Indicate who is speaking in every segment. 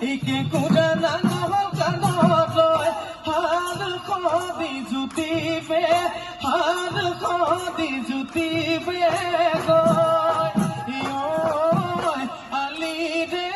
Speaker 1: ইকে কুড়ানা নহল কানলৈ হাত খদি জুতিবে হাত খদি জুতিবে গৈ আলি দে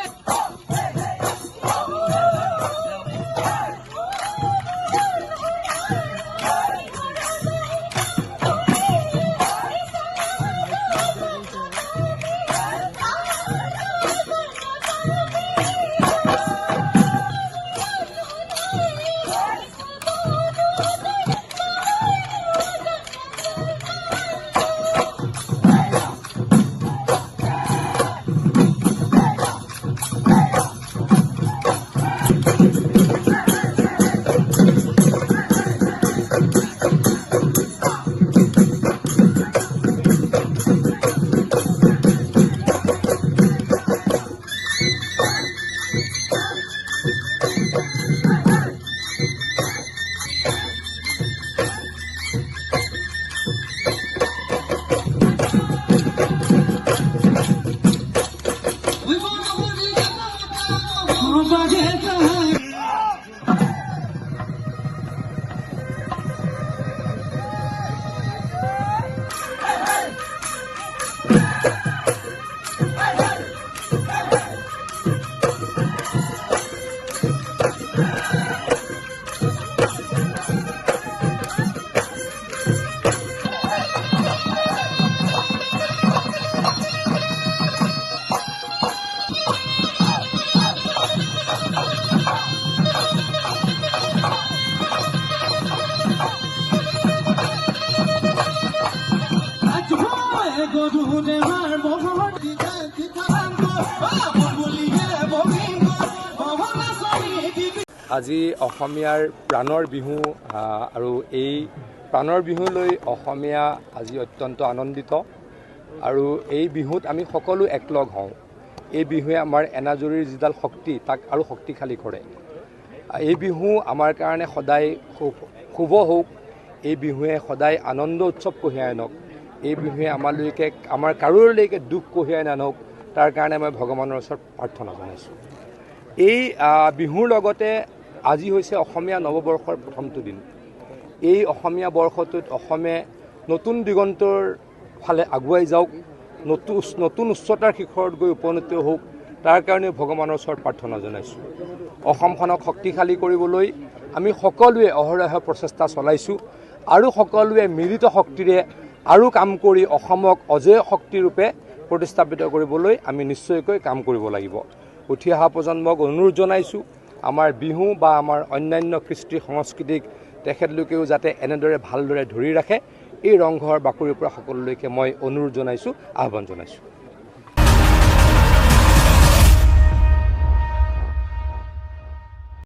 Speaker 2: আজি অসমীয়াৰ প্ৰাণৰ বিহু আৰু এই প্ৰাণৰ বিহুলৈ অসমীয়া আজি অত্যন্ত আনন্দিত আৰু এই বিহুত আমি সকলো একলগ হওঁ। এই বিহুৱে আমাৰ এনাজৰীৰ যিডাল শক্তি তাক আৰু শক্তিশালী কৰে। এই বিহু আমাৰ কাৰণে সদায় শুভ হওক, এই বিহুৱে সদায় আনন্দ উৎসৱ কঢ়িয়াই আনক, এই বিহুৱে আমাৰ কাৰোলৈকে দুখ কঢ়িয়াই নানক, তাৰ কাৰণে মই ভগৱানৰ ওচৰত প্ৰাৰ্থনা জনাইছোঁ। এই বিহুৰ লগতে আজি হৈছে অসমীয়া নৱবৰ্ষৰ প্ৰথমটো দিন। এই অসমীয়া বৰ্ষটোত অসমে নতুন দিগন্তৰ ফালে আগুৱাই যাওক, নতুন উচ্চতাৰ শিখৰত গৈ উপনীত হওক, তাৰ কাৰণে ভগৱানৰ ওচৰত প্ৰাৰ্থনা জনাইছোঁ। অসমখনক শক্তিশালী কৰিবলৈ আমি সকলোৱে অহৰহ প্ৰচেষ্টা চলাইছোঁ আৰু সকলোৱে মিলিত শক্তিৰে আৰু কাম কৰি অসমক অজেয় শক্তিৰূপে প্ৰতিস্থাপিত কৰিবলৈ আমি নিশ্চয়কৈ কাম কৰিব লাগিব। উঠি অহা প্ৰজন্মক অনুৰোধ জনাইছোঁ, আমাৰ বিহু বা আমাৰ অন্যান্য কৃষ্টি সংস্কৃতিক তেখেতলোকেও যাতে এনেদৰে ভালদৰে ধৰি ৰাখে, এই ৰংঘৰ বাকৰিৰ পৰা সকলোলৈকে মই অনুৰোধ জনাইছোঁ, আহ্বান জনাইছোঁ।